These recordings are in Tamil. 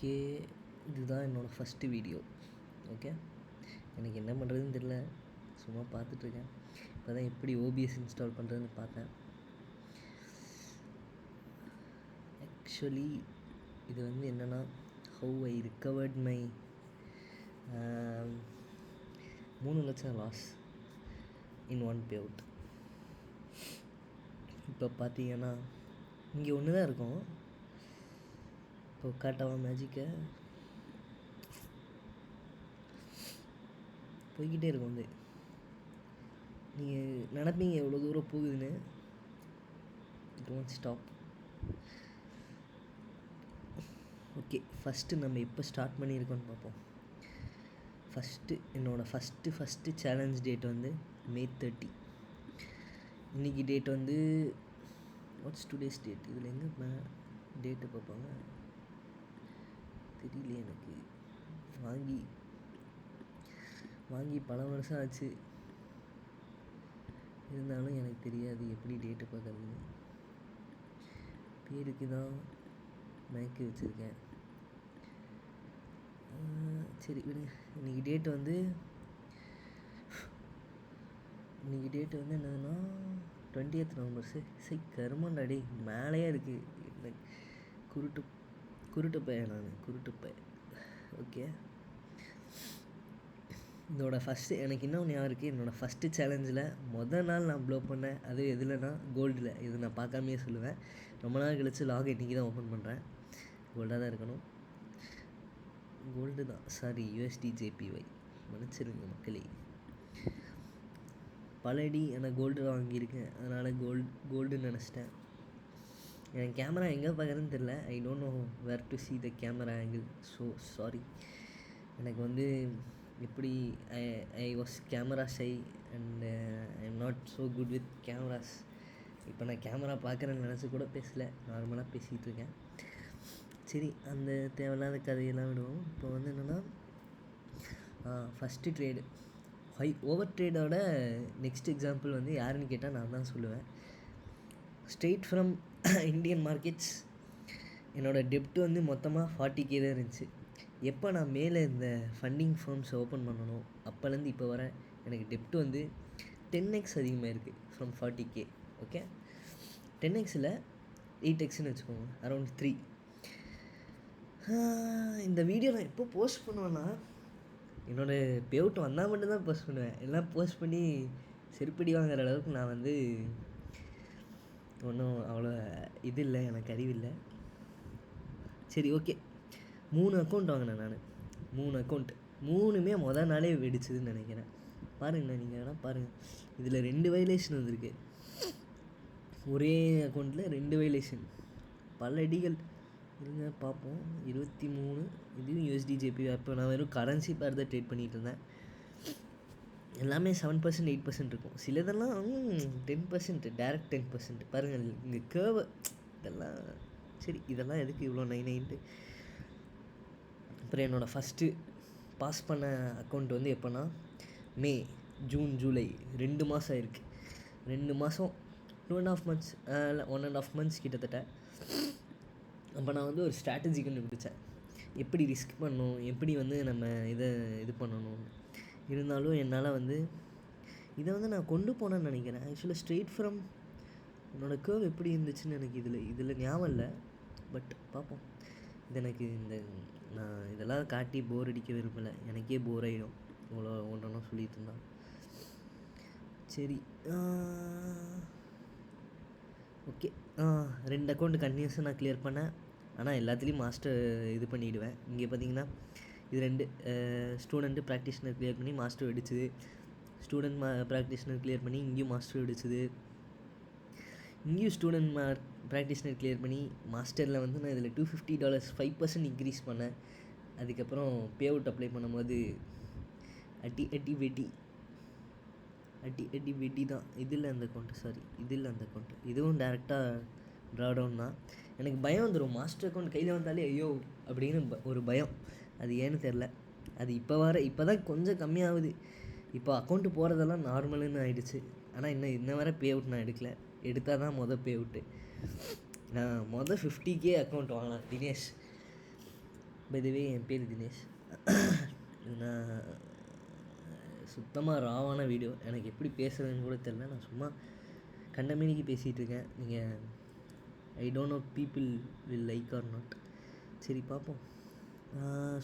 ஓகே, இதுதான் என்னோடய ஃபஸ்ட்டு வீடியோ. ஓகே, எனக்கு என்ன பண்ணுறதுன்னு தெரில, சும்மா பார்த்துட்ருக்கேன். இப்போ தான் எப்படி ஓபிஎஸ் இன்ஸ்டால் பண்ணுறதுன்னு பார்த்தேன். ஆக்சுவலி இது வந்து என்னென்னா, ஹவ் ஐ ரிகவர்ட் மை 3 லட்சம் loss in one payout. இப்போ பார்த்தீங்கன்னா இங்கே ஒன்று தான் இருக்கும். இப்போ காட்டாவா மேஜிக்கை போய்கிட்டே இருக்கும். வந்து நீங்கள் நினைப்பீங்க எவ்வளோ தூரம் போகுதுன்னு. Don't stop. ஓகே, ஃபஸ்ட்டு நம்ம எப்போ ஸ்டார்ட் பண்ணியிருக்கோன்னு பார்ப்போம். என்னோடய ஃபஸ்ட்டு சேலஞ்ச் டேட் வந்து May 30. இன்றைக்கி டேட் வந்து வாட்ஸ் டுடேஸ் டேட்? இதில் எங்கே டேட்டு பார்ப்பாங்க தெரியல எனக்கு. வாங்கி பல வருஷம் ஆச்சு, இருந்தாலும் எனக்கு தெரியாது எப்படி டேட்டு பார்க்குறதுன்னு. பேருக்கு தான் மேக்கு வச்சுருக்கேன். சரி விடுங்க. இன்றைக்கி டேட்டு வந்து என்னதுன்னா 20th November. சரி கருமாண்டாடி மேலேயே இருக்குது. குருட்டு பையன் நான், குருட்டு பையன். ஓகே, எனக்கு இன்னும் ஞாபகம் இருக்குது. என்னோடய ஃபஸ்ட்டு சேலஞ்சில் நாள் நான் ப்ளோ பண்ணேன். அது எதுலனா கோல்டில். இது நான் பார்க்காமையே சொல்லுவேன். ரொம்ப நாள் கழித்து லாக் இன்றைக்கி தான் ஓப்பன் பண்ணுறேன். கோல்டாக தான் இருக்கணும். கோல்டு தான், சாரி USDJPY, மன்னிச்சிருங்க மக்களே. பலடி எனக்கு கோல்டு வாங்கியிருக்கேன், அதனால் கோல்டுன்னு நினச்சிட்டேன். என் கேமரா எங்கே பார்க்குறதுன்னு தெரில. I don't know where to see the camera angle. So sorry. எனக்கு வந்து எப்படி I was camera shy and I am not so good with cameras. இப்போ நான் கேமரா பார்க்குறேன்னு நினச்சி கூட பேசலை, நார்மலாக பேசிகிட்டு இருக்கேன். சரி, அந்த தேவையில்லாத கதையெல்லாம் விடுவோம். இப்போ வந்து என்னென்னா, ஃபஸ்ட்டு ட்ரேடு ஓவர் ட்ரேடோட நெக்ஸ்ட் எக்ஸாம்பிள் வந்து யாருன்னு கேட்டால் நான் தான் சொல்லுவேன். Straight from Indian markets. என்னோடய டெப்ட் வந்து மொத்தமாக 40K தான் இருந்துச்சு. எப்போ நான் மேலே இந்த ஃபண்டிங் ஃபார்ம்ஸ் ஓப்பன் பண்ணணும் அப்போலேருந்து இப்போ வர எனக்கு டெப்ட் வந்து 10x அதிகமாக இருக்குது. From 40K. ஓகே, 10xயில் 8xன்னு வச்சுக்கோங்க, அரௌண்ட் 3. இந்த வீடியோ நான் எப்போ போஸ்ட் பண்ணுவேன்னா, என்னோடய பே அவுட் வந்தால் மட்டும்தான் போஸ்ட் பண்ணுவேன். எல்லாம் போஸ்ட் பண்ணி செருப்படி வாங்குற அளவுக்கு நான் வந்து ஒன்றும் அவ்வளோ இது இல்லை, எனக்கு அறிவில்லை. சரி ஓகே, 3 அக்கௌண்ட் வாங்கினேன் நான். 3 அக்கௌண்ட், 3மே நாளே வெடிச்சதுன்னு நினைக்கிறேன். பாருங்கண்ணா, நீங்கள் வேணால் பாருங்கள். இதில் 2 வைலேஷன் வந்திருக்கு. ஒரே அக்கௌண்ட்டில் 2 வைலேஷன், பல அடிகள். இருங்க பார்ப்போம். 23, இதுவும் USDJP. அப்போ நான் வெறும் கரன்சி பேர் தான் ட்ரேட் பண்ணிகிட்டு இருந்தேன். எல்லாமே 7%, 8% இருக்கும். சிலதெல்லாம் 10%, டேரெக்ட் 10%. பாருங்கள் இங்கே கேர்வு இதெல்லாம். சரி, இதெல்லாம் எதுக்கு இவ்வளோ 9 அப்புறம் என்னோடய ஃபஸ்ட்டு பாஸ் பண்ண அக்கௌண்ட் வந்து எப்போனா மே, ஜூன், ஜூலை 2 மாதம் ஆயிருக்கு. 2 மாதம் 2.5 months, 1.5 months கிட்டத்தட்ட. அப்போ நான் வந்து ஒரு ஸ்ட்ராட்டஜி கண்டுபிடிச்சேன், எப்படி ரிஸ்க் பண்ணணும், எப்படி வந்து நம்ம இது பண்ணணும். இருந்தாலும் என்னால் வந்து இதை வந்து நான் கொண்டு போனேன்னு நினைக்கிறேன். ஆக்சுவலாக ஸ்ட்ரெயிட் ஃப்ரம் என்னோடய கேர்வ் எப்படி இருந்துச்சுன்னு எனக்கு இதில் ஞாபகம் இல்லை. பட் பார்ப்போம். இது எனக்கு நான் இதெல்லாம் காட்டி போர் அடிக்க விரும்பலை. எனக்கே போர் ஆகிடும் இவ்வளோ ஒன்றா சொல்லிட்டு இருந்தான். சரி ஓகே, 2 அக்கௌண்ட் கன்டினியூஸாக நான் கிளியர் பண்ணேன். ஆனால் எல்லாத்துலேயும் மாஸ்டர் இது பண்ணிவிடுவேன். இங்கே பார்த்தீங்கன்னா இது 2 ஸ்டூடெண்ட்டு ப்ராக்டிஷனர் கிளியர் பண்ணி மாஸ்டர் வெடிச்சுது. ஸ்டூடெண்ட் ப்ராக்டிஷனர் கிளியர் பண்ணி இங்கேயும் மாஸ்டர் வெடிச்சுது. இங்கேயும் ஸ்டூடெண்ட் ப்ராக்டிஷனர் கிளியர் பண்ணி மாஸ்டரில் வந்து நான் இதில் $250 5% இன்க்ரீஸ் பண்ணேன். அதுக்கப்புறம் பே அவுட் அப்ளை பண்ணும்போது அடி வெட்டி தான். இதில் அந்த அக்கௌண்ட்டு இதுவும் டேரெக்டாக ட்ராடவுன் தான். எனக்கு பயம் வந்துடும், மாஸ்டர் அக்கௌண்ட் கையில் வந்தாலே ஐயோ அப்படின்னு ஒரு பயம். அது ஏன்னு தெரில. அது இப்போ தான் கொஞ்சம் கம்மியாகுது. இப்போ அக்கௌண்ட்டு போகிறதெல்லாம் நார்மலுன்னு ஆகிடுச்சு. ஆனால் இன்ன வரை பே அவுட் நான் எடுத்தால் தான் பே அவுட்டு. நான் 50K அக்கௌண்ட் வாங்கினேன் தினேஷ். பை தி வே என் பேர் தினேஷ். நான் சுத்தமாக ராவான வீடியோ, எனக்கு எப்படி பேசுகிறதுன்னு கூட தெரில. நான் சும்மா கண்டமேனிக்கு பேசிகிட்டு இருக்கேன். நீங்கள் I don't know people will like or not. சரி பார்ப்போம்.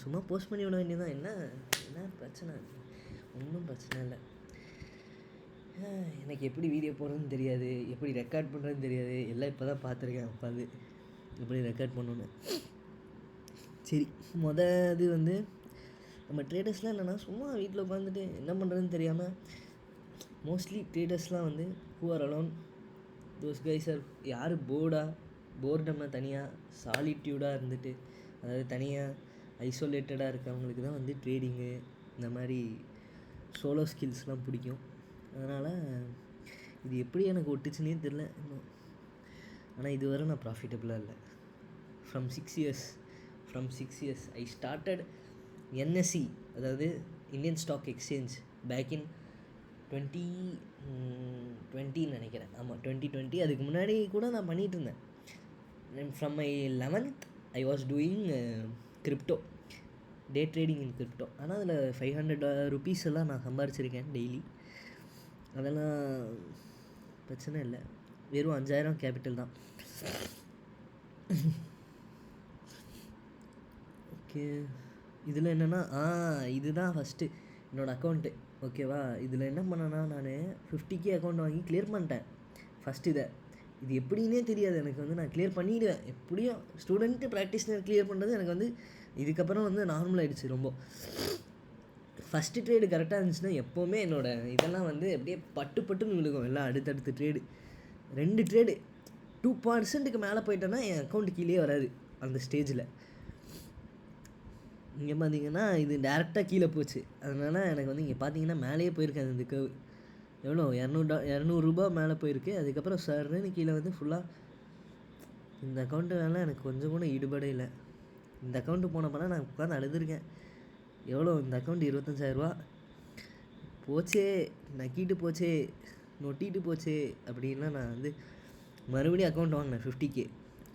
சும்மா போஸ்ட் பண்ணி விட வேண்டியதான். என்ன பிரச்சனை? ஒன்றும் பிரச்சனை இல்லை. எனக்கு எப்படி வீடியோ போடுறதுன்னு தெரியாது, எப்படி ரெக்கார்ட் பண்ணுறதுன்னு தெரியாது. எல்லாம் இப்போ தான் பார்த்துருக்கேன் உட்காந்து எப்படி ரெக்கார்ட் பண்ணணுன்னு. சரி, இது வந்து நம்ம ட்ரேடர்ஸ்லாம் என்னென்னா சும்மா வீட்டில் உட்காந்துட்டு என்ன பண்ணுறதுன்னு தெரியாமல், மோஸ்ட்லி ட்ரேடர்ஸ்லாம் வந்து who are alone, those guys are யார் போர்டம்னா தனியாக சாலிட்யூடாக இருந்துட்டு, அதாவது தனியாக ஐசோலேட்டடாக இருக்கவங்களுக்கு தான் வந்து ட்ரேடிங்கு இந்த மாதிரி சோலோ ஸ்கில்ஸ்லாம் பிடிக்கும். அதனால் இது எப்படி எனக்கு ஒட்டுச்சுன்னே தெரில இன்னும். ஆனால் இதுவரை நான் ப்ராஃபிட்டபுளாக இல்லை. From six years I started NSC, அதாவது Indian stock exchange, back in 2020 நினைக்கிறேன். ஆமாம், 2020. அதுக்கு முன்னாடி கூட நான் பண்ணிகிட்டு இருந்தேன். From my 11th I was doing crypto, day trading in crypto. ஆனால் அதில் 500 rupees எல்லாம் நான் சம்பாரிச்சிருக்கேன் டெய்லி. அதெல்லாம் பிரச்சனை இல்லை. வெறும் 5000 கேபிட்டல் தான். ஓகே, இதில் என்னென்னா இதுதான் ஃபஸ்ட்டு என்னோடய அக்கௌண்ட்டு. ஓகேவா, இதில் என்ன பண்ணேன்னா நான் 50K அக்கௌண்ட் வாங்கி கிளியர் பண்ணிட்டேன் ஃபஸ்ட்டு. இது எப்படின்னே தெரியாது எனக்கு. வந்து நான் கிளியர் பண்ணிவிடுவேன் எப்படியும். ஸ்டூடெண்ட்டு ப்ராக்டிஸ்னர் கிளியர் பண்ணுறது எனக்கு வந்து இதுக்கப்புறம் வந்து நார்மல் ஆகிடுச்சு ரொம்ப. ஃபஸ்ட்டு ட்ரேடு கரெக்டாக இருந்துச்சுன்னா எப்போவுமே என்னோடய இதெல்லாம் வந்து அப்படியே பட்டுன்னு விழுகும் எல்லாம். அடுத்தடுத்த ட்ரேடு 2 ட்ரேடு 2% மேலே போயிட்டேன்னா என் அக்கௌண்ட்டு கீழே வராது அந்த ஸ்டேஜில். இங்கே பார்த்தீங்கன்னா இது டேரெக்டாக கீழே போச்சு. அதனால் எனக்கு வந்து இங்கே பார்த்தீங்கன்னா மேலேயே போயிருக்காது இந்த கர்வ். எவ்வளோ 200 ரூபா மேலே போயிருக்கு. அதுக்கப்புறம் சார்னு கீழே வந்து ஃபுல்லாக. இந்த அக்கௌண்ட்டு வேலை எனக்கு கொஞ்சம் கூட ஈடுபாடே இல்லை. இந்த அக்கௌண்ட்டு போனப்போனால் நான் உட்காந்து அழுதுருக்கேன். எவ்வளோ இந்த அக்கௌண்ட் 25,000 போச்சே, நக்கிட்டு போச்சே, நொட்டிட்டு போச்சே அப்படின்னா நான் வந்து மறுபடியும் அக்கௌண்ட் வாங்கினேன் 50K.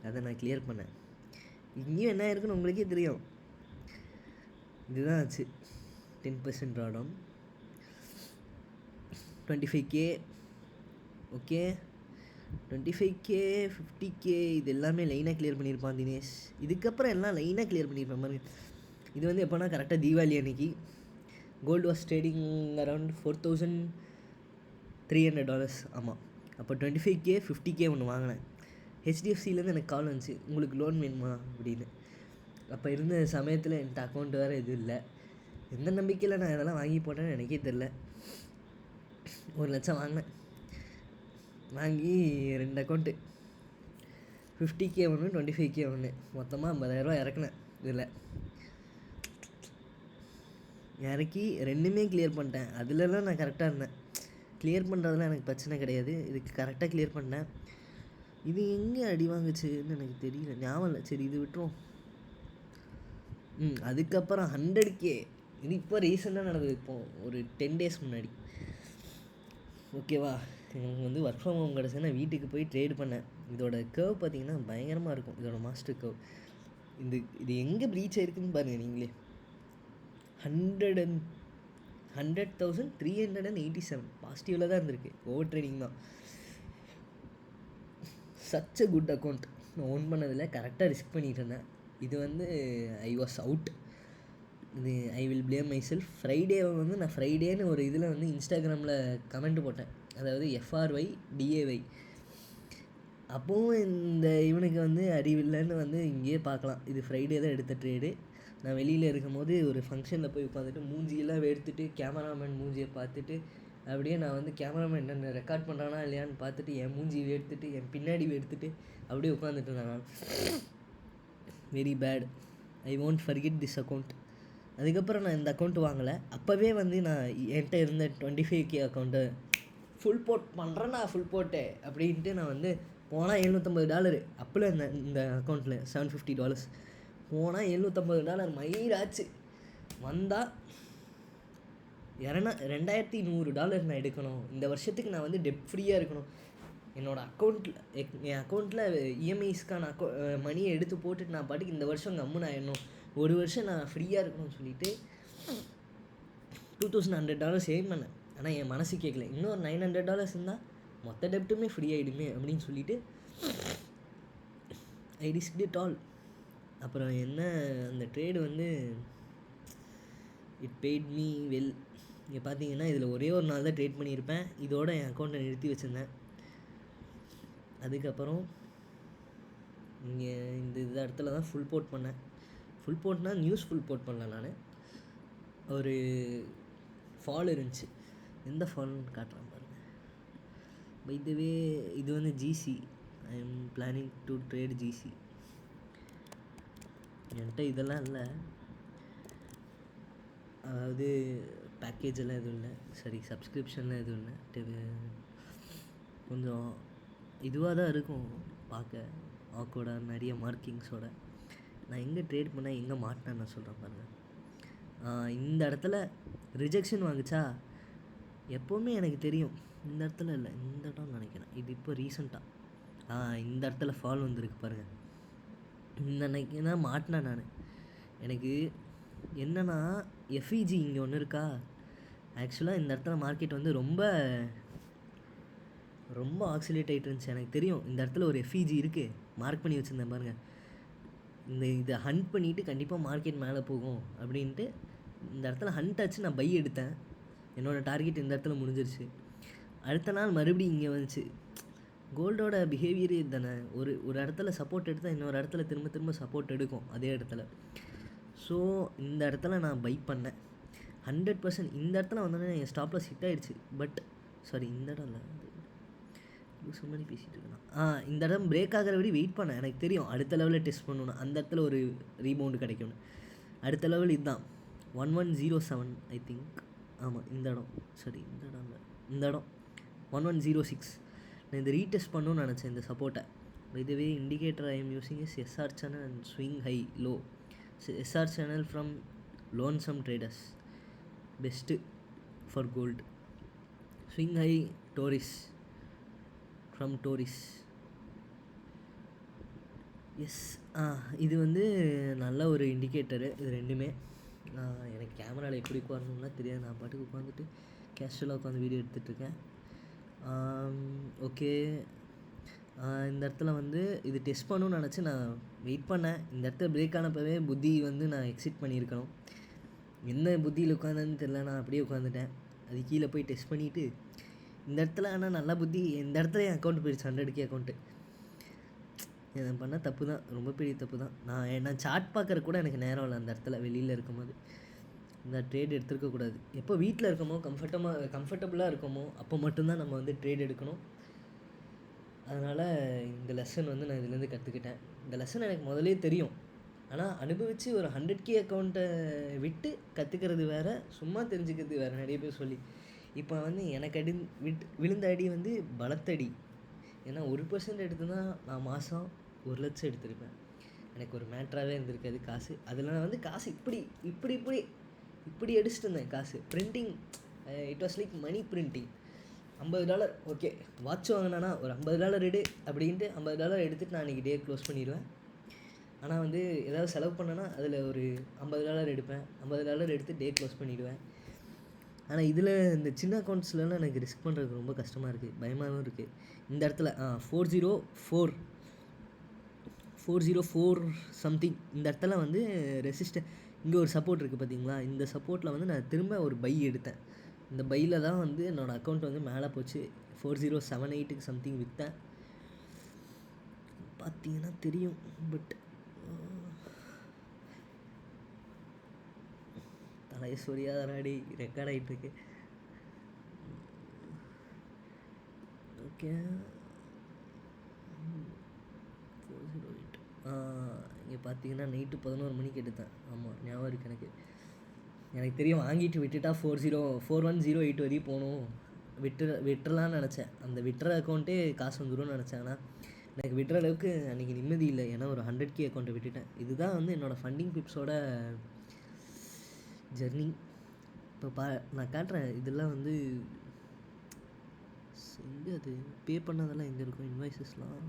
அதை நான் கிளியர் பண்ணேன். இங்கேயும் என்ன இருக்குன்னு உங்களுக்கே தெரியும். இதுதான் ஆச்சு. 10% drawdown, 25K. Okay, 25K 50K இது எல்லாமே லைனாக கிளியர் பண்ணியிருப்பான் தினேஷ். இதுக்கப்புறம் எல்லாம் லைனாக கிளியர் பண்ணியிருப்பேன் பாருங்க. இது வந்து எப்போனா கரெக்டாக தீபாவளி அன்னைக்கு கோல்டு வாஸ் ட்ரேடிங் அரவுண்ட் $4,300. ஆமாம், அப்போ 25K 50K ஒன்று வாங்கினேன். ஹெச்டிஎஃப்சிலேருந்து எனக்கு கால் வந்துச்சு, உங்களுக்கு லோன் வேணுமா அப்படின்னு. அப்போ இருந்த சமயத்தில் என்கிட்ட அக்கௌண்ட் வேறு எதுவும் இல்லை. எந்த நம்பிக்கையில் நான் இதெல்லாம் வாங்கி போட்டேன்னு எனக்கே தெரில. 1 லட்சம் வாங்கினேன். வாங்கி 2 அக்கௌண்ட்டு, 50K ஒன்று, 25K ஒன்று, மொத்தமாக 50,000 இறக்குனேன். இதில் இறக்கி 2மே கிளியர் பண்ணிட்டேன். அதிலலாம் நான் கரெக்டாக இருந்தேன். கிளியர் பண்ணுறதுலாம் எனக்கு பிரச்சனை கிடையாது. இதுக்கு கரெக்டாக கிளியர் பண்ணேன். இது எங்கே அடி வாங்குச்சுன்னு எனக்கு தெரியல, ஞாபகம் இல்லை. சரி, இது விட்டுரும். அதுக்கப்புறம் 100K. இது இப்போ ரீசெண்டாக நடந்தது, இப்போது ஒரு 10 days முன்னாடி. ஓகேவா, எனக்கு வந்து ஒர்க் ஃப்ரம் ஹோம் கிடச்சி நான் வீட்டுக்கு போய் ட்ரேட் பண்ணேன். இதோட கர்வ் பார்த்திங்கன்னா பயங்கரமாக இருக்கும். இதோட மாஸ்டர் கர்வ். இது எங்கே ப்ரீச் ஆகிருக்குன்னு பாருங்கள் நீங்களே. 100,387 பாசிட்டிவில் தான் இருந்திருக்கு. ஓவர் ட்ரேடிங் தான். Such a good account. நான் ஓன் பண்ணதில் கரெக்டாக ரிஸ்க் பண்ணிகிட்டு இருந்தேன். இது வந்து ஐ வாஸ் அவுட். இது I will blame myself. ஃப்ரைடேவை வந்து நான் ஃப்ரைடேன்னு ஒரு இதில் வந்து இன்ஸ்டாகிராமில் கமெண்ட் போட்டேன், அதாவது FRYDAY. அப்போவும் இந்த இவனுக்கு வந்து அறிவில்லைன்னு வந்து இங்கேயே பார்க்கலாம். இது ஃப்ரைடே தான் எடுத்த ட்ரேடு. நான் வெளியில் இருக்கும் போது ஒரு ஃபங்க்ஷனில் போய் உட்காந்துட்டு மூஞ்சியெல்லாம் எடுத்துகிட்டு கேமராமேன் மூஞ்சியை பார்த்துட்டு அப்படியே நான் வந்து கேமராமேன் என்ன ரெக்கார்ட் பண்ணுறானா இல்லையான்னு பார்த்துட்டு என் மூஞ்சி எடுத்துகிட்டு என் பின்னாடி எடுத்துகிட்டு அப்படியே உட்காந்துட்டு இருந்தேன் நான். Very bad. I won't forget this account. அதுக்கப்புறம் நான் இந்த அக்கௌண்ட் வாங்கலை. அப்போவே வந்து நான் என்கிட்ட இருந்த 25K அக்கௌண்ட்டு ஃபுல் ஃபுல் போட்டேன் அப்படின்ட்டு நான் வந்து போனால் $750. அப்போல இந்த அக்கௌண்ட்டில் $750 போனால் $750 மயிராச்சு. வந்தால் $2,100 நான் எடுக்கணும். இந்த வருஷத்துக்கு நான் வந்து டெப் ஃப்ரீயாக இருக்கணும். என்னோடய அக்கௌண்ட்டில் என் அக்கௌண்ட்டில் இஎம்ஐஸ்க்கான மணியை எடுத்து போட்டுட்டு நான் பாட்டுக்கு இந்த வருஷம் கம்முன்னு ஆயிடணும், ஒரு வருஷம் நான் ஃப்ரீயாக இருக்கணும்னு சொல்லிட்டு $2100 சேவ் பண்ணேன். ஆனால் என் மனசு கேட்கல, இன்னும் ஒரு $900 இருந்தால் மொத்த டெப்ட்டுமே ஃப்ரீ ஆகிடுமே அப்படின்னு சொல்லிட்டு ஐ ரிஸ்க்ட் இட் ஆல். அப்புறம் என்ன, அந்த ட்ரேடு வந்து இட் பெய்ட் மீ வெல். இங்கே பார்த்தீங்கன்னா இதில் ஒரே ஒரு நாள் தான் ட்ரேட் பண்ணியிருப்பேன், இதோட என் அக்கௌண்ட்டை நிறுத்தி வச்சுருந்தேன். அதுக்கப்புறம் இங்கே இந்த இடத்துல தான் ஃபுல் போட் பண்ணேன். ஃபுல் போட்னா நியூஸ் ஃபுல் போட் பண்ணல, நான் ஒரு ஃபால் இருந்துச்சு. எந்த ஃபால்னு காட்டுறேன் பாருங்கள். பை த வே இது வந்து GC, I am planning to trade GC. என்கிட்ட இதெல்லாம் இல்லை, அதாவது பேக்கேஜெல்லாம் எதுவும் இல்லை, சரி சப்ஸ்கிரிப்ஷன்லாம் எதுவும் இல்லை. கொஞ்சம் இதுவாக தான் இருக்கும் பார்க்க, ஆக்கோட நிறைய மார்க்கிங்ஸோட. நான் எங்கே ட்ரேட் பண்ணேன், எங்கே மாட்டினேன் நான் சொல்கிறேன் பாருங்கள். இந்த இடத்துல ரிஜெக்ஷன் வாங்குச்சா, எப்போவுமே எனக்கு தெரியும் இந்த இடத்துல இல்லை, இந்த இடம்னு நினைக்கிறேன், இது இப்போ ரீசெண்டாக இந்த இடத்துல ஃபால் வந்திருக்கு பாருங்கள். இந்த அன்னைக்கு தான் மாட்டினேன் நான். எனக்கு என்னென்னா எஃப்இஜி இங்கே ஒன்று இருக்கா, ஆக்சுவலாக இந்த இடத்துல மார்க்கெட் வந்து ரொம்ப ரொம்ப ஆக்சிலேட் ஆகிட்டு இருந்துச்சு. எனக்கு தெரியும் இந்த இடத்துல ஒரு எஃப்இஜி இருக்குது, மார்க் பண்ணி வச்சுருந்தேன் பாருங்கள். இதை ஹண்ட் பண்ணிவிட்டு கண்டிப்பாக மார்க்கெட் மேலே போகும் அப்படின்ட்டு இந்த இடத்துல ஹண்ட் ஆச்சு. நான் பை எடுத்தேன், என்னோடய டார்கெட் இந்த இடத்துல முடிஞ்சிருச்சு. அடுத்த நாள் மறுபடியும் இங்கே வந்துச்சு. கோல்டோட பிஹேவியரே தானே, ஒரு இடத்துல சப்போர்ட் எடுத்தால் இன்னொரு இடத்துல திரும்ப திரும்ப சப்போர்ட் எடுக்கும் அதே இடத்துல. ஸோ இந்த இடத்துல நான் பை பண்ணேன் 100%. இந்த இடத்துல வந்தோடனே என் ஸ்டாப்லாஸ் ஹிட் ஆகிடுச்சு. பட் சாரி, இந்த இடம் இல்லை, லூஸ் மாதிரி பேசிகிட்டு இருக்கேன். இந்த இடம் பிரேக் ஆகிற வரை வெயிட் பண்ணேன். எனக்கு தெரியும் அடுத்த லெவலில் டெஸ்ட் பண்ணணும், அந்த இடத்துல ஒரு ரீபவுண்டு கிடைக்கும்னு. அடுத்த லெவல் இதுதான் 1107 ஐ திங்க். ஆமாம், இந்த இடம், சரி இந்த இடம் இல்லை, இந்த இடம் 1106. நான் இந்த ரீடெஸ்ட் பண்ணணும்னு நினச்சேன் இந்த சப்போர்ட்டை. இதுவே indicator I am using is SR channel and swing high low. SR channel from lonesome traders, best for gold. Swing high Doris from Doris. Yes, இது வந்து நல்ல ஒரு இண்டிகேட்டரு. இது ரெண்டுமே எனக்கு கேமராவில் எப்படி உட்காரணும்லாம் தெரியாது, நான் பாட்டுக்கு உட்காந்துட்டு கேஷுவலாக உட்காந்து வீடியோ எடுத்துகிட்ருக்கேன். ஓகே, இந்த இடத்துல வந்து இது டெஸ்ட் பண்ணணும்னு நினச்சி நான் வெயிட் பண்ணேன். இந்த இடத்துல பிரேக் ஆனப்பவே புத்தி வந்து நான் எக்ஸிட் பண்ணியிருக்கணும். என்ன புத்தியில் உட்காந்தேன்னு தெரில, நான் அப்படியே உட்காந்துட்டேன். அது கீழே போய் டெஸ்ட் பண்ணிவிட்டு இந்த இடத்துல, ஆனால் நல்ல புத்தி, இந்த இடத்துல என் அக்கௌண்ட் போயிடுச்சு 100K அக்கௌண்ட்டு. நான் பண்ண தப்பு தான், ரொம்ப பெரிய தப்பு தான். நான் சார்ட் பார்க்குற கூட எனக்கு நேரம் இல்லை அந்த இடத்துல. வெளியில் இருக்கும்போது இந்த ட்ரேட் எடுத்துருக்கக்கூடாது. எப்போ வீட்டில் இருக்கமோ கம்ஃபர்டபுளாக இருக்கமோ அப்போ மட்டும்தான் நம்ம வந்து ட்ரேட் எடுக்கணும். அதனால் இந்த லெசன் வந்து நான் இதுலேருந்து கற்றுக்கிட்டேன். இந்த லெசன் எனக்கு முதலே தெரியும், ஆனால் அனுபவித்து ஒரு 100K அக்கௌண்ட்டை விட்டு கற்றுக்கிறது வேறு, சும்மா தெரிஞ்சுக்கிறது வேறு. நிறைய பேர் சொல்லி இப்போ வந்து எனக்கு விழுந்த அடி வந்து பலத்தடி. ஏன்னா 1% எடுத்துதான் நான் மாதம் 1 லட்சம் எடுத்திருப்பேன். எனக்கு ஒரு மேட்ராகவே இருந்திருக்காது காசு. அதில் நான் வந்து காசு இப்படி அடிச்சுட்டு இருந்தேன் காசு. Printing, it was like money printing. $50 okay, watch வாங்கினானா ஒரு $50 எடு அப்படின்ட்டு $50 எடுத்துகிட்டு நான் அன்றைக்கி டே க்ளோஸ் பண்ணிடுவேன். ஆனால் வந்து ஏதாவது செலவு பண்ணேன்னா அதில் ஒரு $50 எடுப்பேன், $50 எடுத்து டே க்ளோஸ் பண்ணிவிடுவேன். ஆனால் இதில் இந்த சின்ன அக்கௌண்ட்ஸ்லாம் எனக்கு ரிஸ்க் பண்ணுறதுக்கு ரொம்ப கஷ்டமாக இருக்குது, பயமாகவும் இருக்குது. இந்த இடத்துல 404 சம்திங், இந்த இடத்துல வந்து ரெசிஸ்டர், இங்கே ஒரு சப்போர்ட் இருக்குது பார்த்தீங்களா, இந்த சப்போர்ட்டில் வந்து நான் திரும்ப ஒரு பை எடுத்தேன். இந்த பையில் தான் வந்து என்னோடய அக்கௌண்ட் வந்து மேலே போச்சு. 4078 சம்திங் விற்றேன், பார்த்தீங்கன்னா தெரியும். பட் தலையை சொரியாதராடி, ரெக்கார்ட் ஆகிட்டுருக்கு. ஓகே, 408 இங்கே பார்த்தீங்கன்னா நைட்டு 11 மணிக்கு எடுத்தேன். ஆமாம், ஞாபகம் இருக்குது எனக்கு தெரியும். வாங்கிட்டு விட்டுட்டா 4108 வரையும் போகணும், விட்டுறலான்னு நினச்சேன். அந்த விட்டுற அக்கௌண்ட்டே காசு வந்துடும்னு நினச்சேன். ஆனால் எனக்கு விட்டுற அளவுக்கு அன்றைக்கி நிம்மதி இல்லை, ஏன்னா ஒரு 100K அக்கௌண்ட்டை விட்டுட்டேன். இதுதான் வந்து என்னோடய ஃபண்டிங் டிப்ஸோட ஜெர்னி. இப்போ நான் காட்டுறேன், இதெல்லாம் வந்து எங்கே அது பே பண்ணதெல்லாம் எங்கே இருக்கும்? இன்வாய்ஸஸ்லாம்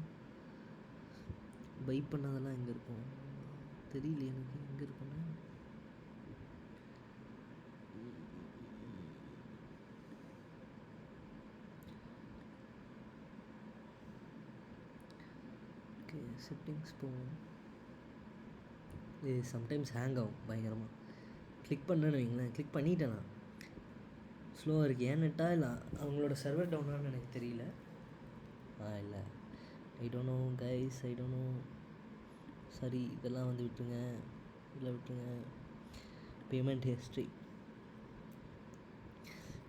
பை பண்ணதெல்லாம் எங்கே இருக்கும்? தெரியல எனக்கு எங்கே இருக்குன்னு. ஓகே, செட்டிங்ஸ் போவோம். இது சம்டைம்ஸ் ஹேங் ஆகும் பயங்கரமாக. கிளிக் பண்ணேன்னு வைங்களேன், கிளிக் பண்ணிட்டேன் நான், ஸ்லோவாக இருக்குது. ஏன்னுட்டா இல்லை அவங்களோட சர்வர் டவுனான்னு எனக்கு தெரியல. இல்லை, ஐ don't no guys, I don't no. சரி, இதெல்லாம் வந்து விட்டுருங்க, இதில் விட்டுருங்க. பேமெண்ட் ஹிஸ்ட்ரி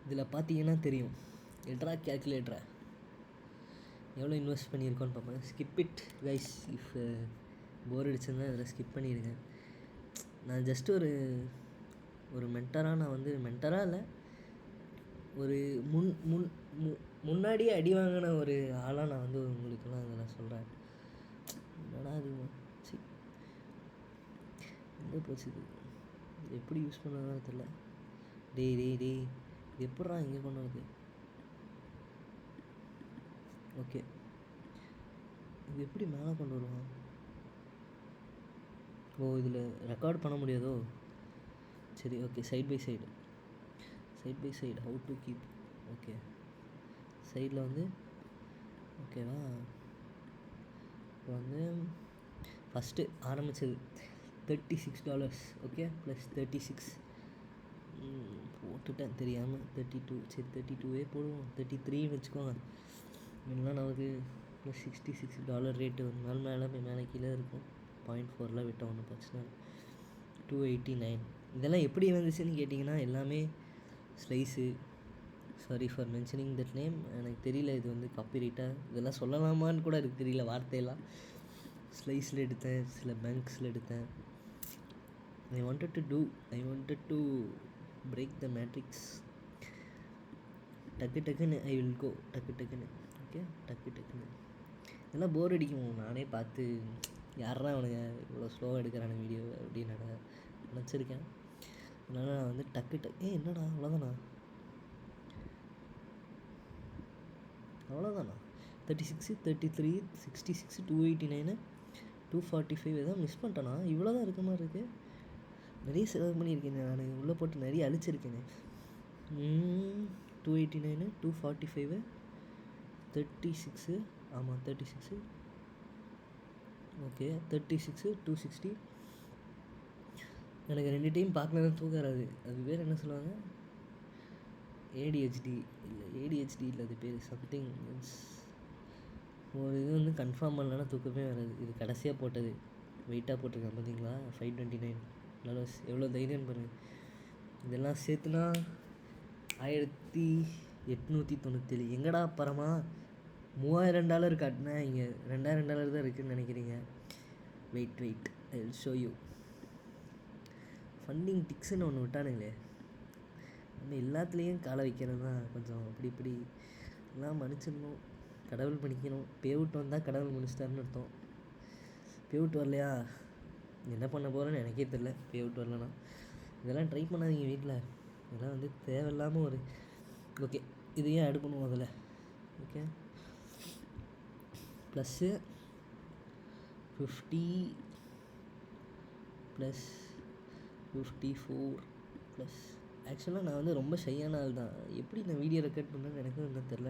இதில் பார்த்தீங்கன்னா தெரியும். எட்ரா கேல்குலேட்டரை எவ்வளோ இன்வெஸ்ட் பண்ணியிருக்கோன்னு பார்ப்பேன். ஸ்கிப் இட் கைஸ், இஃப் போர் அடிச்சிருந்தா இதில் ஸ்கிப் பண்ணிடுங்க. நான் ஜஸ்ட் ஒரு மென்டராக, நான் வந்து மென்டராக இல்லை, ஒரு முன்னாடியே அடி வாங்கின ஒரு ஆளாக நான் வந்து உங்களுக்கெல்லாம் அதில் சொல்கிறேன். என்னடா அது எங்கே போச்சு? இது எப்படி யூஸ் பண்ணதான் தெரியல. டேய் எப்பட்றா இங்கே கொண்டு வருது? ஓகே, இது எப்படி மேலே கொண்டு வருவான்? ஓ, இதில் ரெக்கார்ட் பண்ண முடியாதோ? சரி, okay. Side by side how to keep. Okay, சைடில் வந்து ஓகேவா. இப்போ வந்து ஃபஸ்ட்டு ஆரம்பித்தது $36. ஓகே, ப்ளஸ் 36 போட்டுட்டேன் தெரியாமல். 32. சரி, 32 போடுவோம். 33 வச்சுக்கோங்க. இல்லைனா நமக்கு ப்ளஸ் $66 ரேட்டு ஒரு நாள் மேலே கீழே இருக்கும். 0.4 விட்டோம், ஒன்றும் பிரச்சனை இல்லை. 289. இதெல்லாம் எப்படி வந்துச்சுன்னு கேட்டிங்கன்னா எல்லாமே slice. Sorry for mentioning that name. எனக்கு தெரியல இது வந்து காப்பிரைட்டாக இதெல்லாம் சொல்லலாமான்னு கூட எனக்கு தெரியல வார்த்தையெல்லாம். ஸ்லைஸில் எடுத்தேன், சில பேங்க்ஸில் எடுத்தேன். I wanted to break the matrix. டக்குன்னு ஐ வில் கோ டக்குன்னு. ஓகே, டக்குன்னு. இதெல்லாம் போர் அடிக்கும். நானே பார்த்து யாரா அவனுங்க இவ்வளோ ஸ்லோவாக எடுக்கிறான வீடியோ அப்படின்னு நினச்சிருக்கேன். அதனால் நான் வந்து என்னடா அவ்வளோதானா 36, 33, 66, 289, 245 எதாவது மிஸ் பண்ணிட்டேனா? இவ்வளோ தான் இருக்க மாதிரி இருக்குது. நிறைய செலவு பண்ணியிருக்கேன் நான், உள்ளே போட்டு நிறைய அழிச்சிருக்கேனே. 289, 245, 36. ஆமாம், 36. ஓகே, 36, 260. எனக்கு 2 டைம் பார்க்கல தான் தூக்கம் வராது. அது பேர் என்ன சொல்லுவாங்க? ஏடிஹெச்டி இல்லை, அது பேர் சம்திங் மீன்ஸ். ஒரு இது வந்து கன்ஃபார்ம் பண்ணலன்னா தூக்கமே வராது. இது கடைசியாக போட்டது வெயிட்டாக போட்டிருக்கேன் பார்த்தீங்களா? 529. நல்லா எவ்வளோ தைரியம் பாருங்கள். இதெல்லாம் சேர்த்துனா 1897. எங்கடா பரமா $3000 காட்டினேன், இங்கே $2000 தான் இருக்குதுன்னு நினைக்கிறீங்க. Wait I will show you. Funding டிக்ஸ்ன்னு ஒன்று விட்டானுங்களே, நம்ம எல்லாத்துலேயும் காலை வைக்கிறது தான். கொஞ்சம் இப்படி எல்லாம் மன்னிச்சிடணும், கடவுள் பண்ணிக்கணும். பேவுட் வந்தால் கடவுள் மன்னிச்சிட்டாருன்னு அர்த்தம். பேவுட் வரலையா என்ன பண்ண போகிறேன்னு எனக்கே தெரில. பேவுட் வரலன்னா இதெல்லாம் ட்ரை பண்ணாதீங்க வீட்டில். இதெல்லாம் வந்து தேவையில்லாமல் ஒரு ஓகே. இதையும் ஆட் பண்ணுவோம் அதில். Okay, plus 50 plus 54 plus. ஆக்சுவலாக நான் வந்து ரொம்ப ஷையான ஆள் தான். எப்படி நான் வீடியோ ரெக்கார்ட் பண்ணேன்னு எனக்கும் இன்னும் தெரில.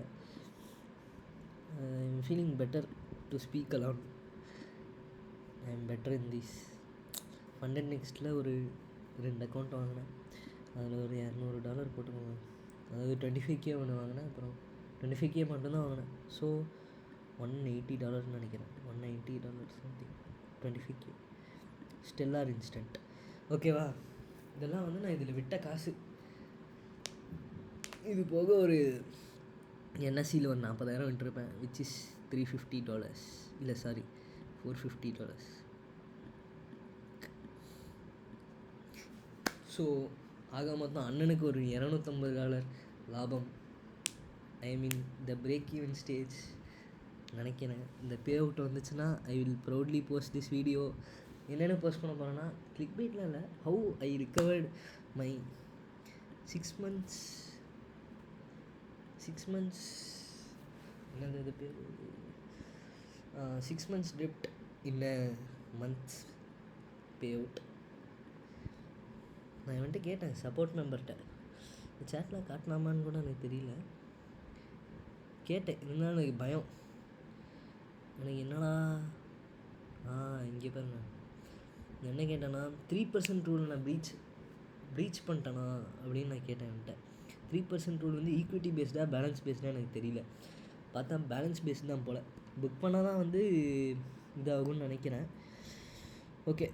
I am feeling better to speak alone. I am better in this. Funded நெக்ஸ்ட்டில் ஒரு 2 அக்கௌண்ட் வாங்கினேன். அதில் ஒரு $200 போட்டுக்கோங்க. அதாவது 25K ஒன்று வாங்கினேன். அப்புறம் 25K மட்டும்தான் வாங்கினேன். ஸோ $180 நினைக்கிறேன். $190 சம்திங். 25K stellar instant. ஓகேவா? இதெல்லாம் வந்து நான் இதில் விட்ட காசு. இது போக ஒரு என்எஸ்சியில் ஒரு 40,000 விட்டுருப்பேன். Which is $350. இல்லை சாரி, $450. ஸோ ஆக மொத்தம் அண்ணனுக்கு ஒரு $250 லாபம். ஐ மீன் த பிரேக் ஈவன் ஸ்டேஜ் நினைக்கிறேன். இந்த பே அவுட் வந்துச்சுன்னா I will proudly post this video. என்னென்ன போஸ்ட் பண்ண போகிறேன்னா, கிளிக் பைட்டில் இல்லை, how I recovered my 6 months என்னது இது பேர் 6 months debt in a month pay out. நான் இவன்ட்டு கேட்டேன் சப்போர்ட் மெம்பர்கிட்ட, சேட்டில் காட்டினாமான்னு கூட எனக்கு தெரியல. கேட்டேன், இருந்தாலும் எனக்கு பயம். எனக்கு என்னடா இங்கே பாருங்க, என்ன கேட்டேன்னா 3% ரூல் நான் ப்ரீச் பண்ணிட்டேனா அப்படின்னு நான் கேட்டேன் என்கிட்ட. 3% ரூல் வந்து ஈக்விட்டி பேஸ்டாக பேலன்ஸ் பேஸ்டாக எனக்கு தெரியல. பார்த்தா பேலன்ஸ் பேஸ்ட் தான் போல். புக் பண்ணால் தான் வந்து இதாகும்னு நினைக்கிறேன். Okay,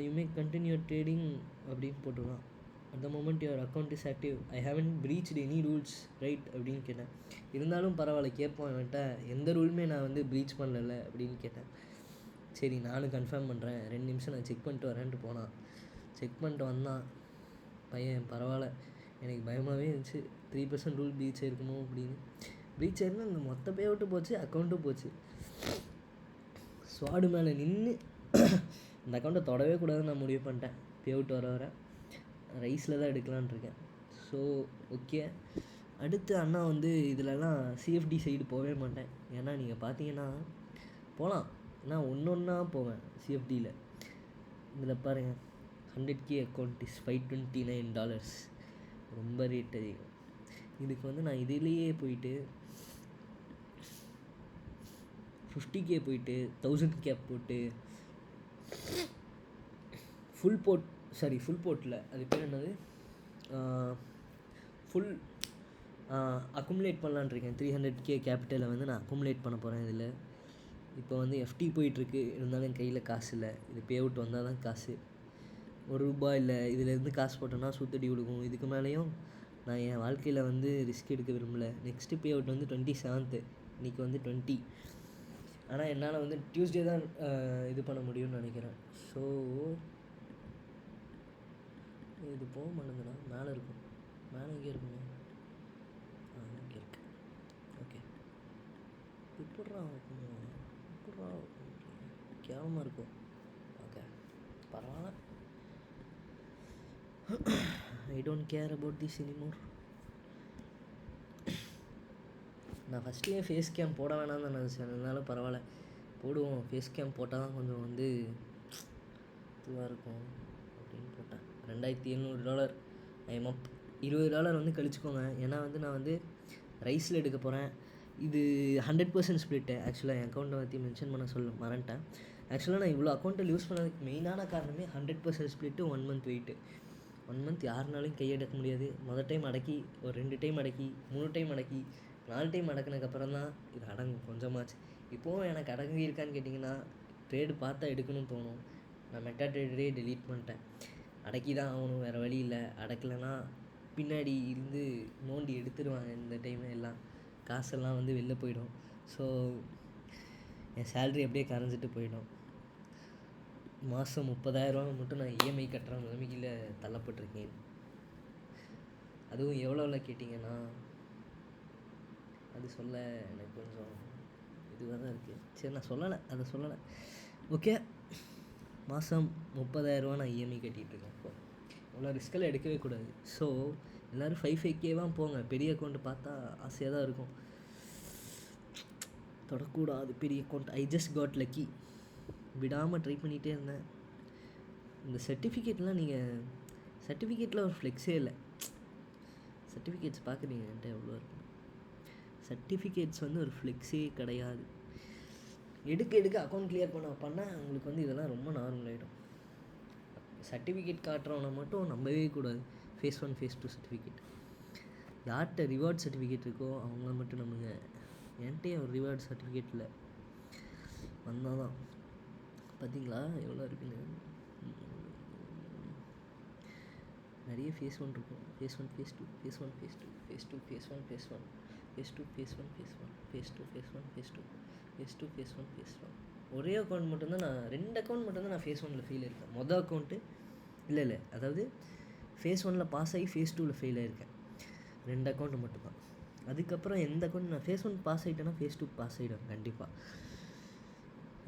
you may continue trading அப்படின்னு போட்டுருக்கான். At the moment your account is active, I haven't breached any rules right அப்படின்னு கேட்டேன். இருந்தாலும் பரவாயில்ல கேட்போம் என்கிட்ட, எந்த ரூலுமே நான் வந்து ப்ரீச் பண்ணல அப்படின்னு கேட்டேன். சரி நானும் கன்ஃபார்ம் பண்ணுறேன், 2 நிமிஷம் நான் செக் பண்ணிட்டு வரேன்ட்டு போனான். செக் பண்ணிட்டு வந்தான் பையன். பரவாயில்ல, எனக்கு பயமாகவே இருந்துச்சு 3% ரூல் ப்ரீச் ஆயிருக்குமோ அப்படின்னு. ப்ரீச் ஆயிருந்தால் அந்த மொத்த பே அவுட்டும் போச்சு, அக்கௌண்ட்டும் போச்சு. ஸ்வாடு மேலே நின்று இந்த அக்கௌண்ட்டை தொடவே கூடாதுன்னு நான் முடிவு பண்ணிட்டேன். பே அவுட் வர ரைஸில் தான் எடுக்கலான் இருக்கேன். ஸோ ஓகே, அடுத்து அண்ணா வந்து இதிலலாம் சிஎஃப்டி சைடு போகவே மாட்டேன். ஏன்னா நீங்கள் பார்த்தீங்கன்னா போகலாம், நான் ஒன்றா போவேன் சிஎஃப்டியில். இதில் பாருங்கள், 100K அக்கௌண்ட் இஸ் $529, ரொம்ப ரேட் அதிகம். இதுக்கு வந்து நான் இதிலேயே போயிட்டு 50K போயிட்டு 1000 கேப் போட்டு ஃபுல் போர்ட்டில் அது பேர் என்னது, ஃபுல் அக்குமுலேட் பண்ணலான் இருக்கேன். 300K கேபிட்டலை வந்து நான் அக்குமுலேட் பண்ண போகிறேன் இதில். இப்போ வந்து எஃப்டி போயிட்டுருக்கு, இருந்தாலும் என் கையில் காசு இல்லை. இது பே அவுட் வந்தால் தான் காசு. ₹1 இல்லை, இதிலேருந்து காசு போட்டோன்னா சுத்தடி கொடுக்கும். இதுக்கு மேலேயும் நான் என் வாழ்க்கையில் வந்து ரிஸ்க் எடுக்க விரும்பலை. நெக்ஸ்ட்டு பே அவுட் வந்து 27th, இன்றைக்கி வந்து 20. ஆனால் என்னால் வந்து டியூஸ்டே தான் இது பண்ண முடியும்னு நினைக்கிறேன். ஸோ இது போக மாட்டேங்குதுண்ணா, மேலே இருக்கும், மேலே எங்கே இருக்குங்க, இங்கே இருக்கு. ஓகே, இப்பட்றா கேவலமாக இருக்கும். ஓகே பரவாயில்ல, I don't care about this anymore. நான் ஃபஸ்ட்டே ஃபேஸ் கேம் போட வேணாம்னு தான் நினச்சேன். இருந்தாலும் பரவாயில்ல போடுவோம், ஃபேஸ் கேம் போட்டால் தான் கொஞ்சம் வந்து இதுவாக இருக்கும் அப்படின்னு போட்டேன். $2700 ஐம் அப். $20 வந்து கழிச்சுக்கோங்க. ஏன்னா வந்து நான் வந்து ரைஸில் எடுக்க போகிறேன். இது 100% ஸ்ப்ளிட்டு. ஆக்சுவலாக என் அக்கௌண்ட்டை பற்றி மென்ஷன் பண்ண மறந்துட்டேன். ஆக்சுவலாக நான் இவ்வளோ அக்கௌண்ட்டை யூஸ் பண்ணதுக்கு மெயினான காரணமே 100% ஸ்ப்ளிட்டு, 1 month வெயிட்டு. 1 month யாருனாலையும் கையெடுக்க முடியாது. மொதல் டைம் அடக்கி, ஒரு 2 டைம் அடக்கி, 3 டைம் அடக்கி, 4 டைம் அடக்குனதுக்கப்புறம் தான் இது அடங்கும் கொஞ்சமாச்சு. இப்போவும் எனக்கு அடங்கி இருக்கான்னு கேட்டிங்கன்னா, ட்ரேடு பார்த்தா எடுக்கணும்னு தோணும். நான் மெட்டா ட்ரேடரே டெலீட் பண்ணிட்டேன். அடக்கி தான் ஆகணும், வேறு வழி இல்லை. அடக்கலைன்னா பின்னாடி இருந்து நோண்டி எடுத்துடுவாங்க. இந்த டைம் எல்லாம் காசெல்லாம் வந்து வெளில போயிடும். ஸோ என் சேல்ரி அப்படியே கரைஞ்சிட்டு போயிடும். மாதம் $30,000 மட்டும் நான் இஎம்ஐ கட்டுற நிலைமையில் தள்ளப்பட்டிருக்கேன். அதுவும் எவ்வளோல கேட்டிங்கன்னா, அது சொல்ல எனக்கு கொஞ்சம் இதுவாக தான் இருக்குது. சரி நான் அதை சொல்லலை. ஓகே, மாதம் $30,000 நான் இஎம்ஐ கட்டிகிட்ருக்கேன். இப்போ அவ்வளோ ரிஸ்கெல்லாம் எடுக்கவே கூடாது. ஸோ எல்லோரும் 5K போங்க. பெரிய அக்கௌண்ட்டு பார்த்தா ஆசையாக தான் இருக்கும், தொடக்கூடாது பெரிய account. I just got lucky. விடாமல் ட்ரை பண்ணிகிட்டே இருந்தேன். இந்த சர்டிஃபிகேட்டில் ஒரு ஃப்ளெக்ஸே இல்லை. சர்டிஃபிகேட்ஸ் பார்க்குறீங்க என்கிட்ட எவ்வளோ இருக்கு. சர்டிஃபிகேட்ஸ் வந்து ஒரு ஃப்ளெக்ஸே கிடையாது. எடுக்க அக்கௌண்ட் கிளியர் பண்ணால் உங்களுக்கு வந்து இதெல்லாம் ரொம்ப நார்மல் ஆகிடும். சர்டிஃபிகேட் காட்டுறவனை மட்டும் நம்பவே கூடாது. Phase 1 phase 2 certificate. யார்கிட்ட ரிவார்ட் சர்டிஃபிகேட் இருக்கோ அவங்கள மட்டும் நம்புங்க. என்கிட்டயே ஒரு ரிவார்ட் சர்டிஃபிகேட் இல்லை. வந்தால் தான் பார்த்தீங்களா எவ்வளோ இருக்குன்னு. நிறைய ஃபேஸ் 1 இருக்கும். Phase 1 phase 2 phase 1 phase 2 phase 2 phase 1 phase 1 phase 2 phase 1 phase 1 phase 2 phase 1 phase 2 phase 2 phase 1 phase 1. ஒரே அக்கௌண்ட் மட்டும்தான் நான் 2 அக்கௌண்ட் மட்டும்தான் நான் ஃபேஸ் 1ல் ஃபெயில் ஆயிருக்கேன். மொதல் அக்கௌண்ட்டு இல்லை அதாவது ஃபேஸ் 1ல் பாஸ் ஆகி ஃபேஸ் 2ல் ஃபெயில் ஆயிருக்கேன். 2 அக்கௌண்ட்டு மட்டும்தான். அதுக்கப்புறம் எந்த அக்கௌண்ட் நான் ஃபேஸ் 1 பாஸ் ஆகிட்டேன்னா ஃபேஸ் 2 பாஸ் ஆகிடுவேன் கண்டிப்பாக.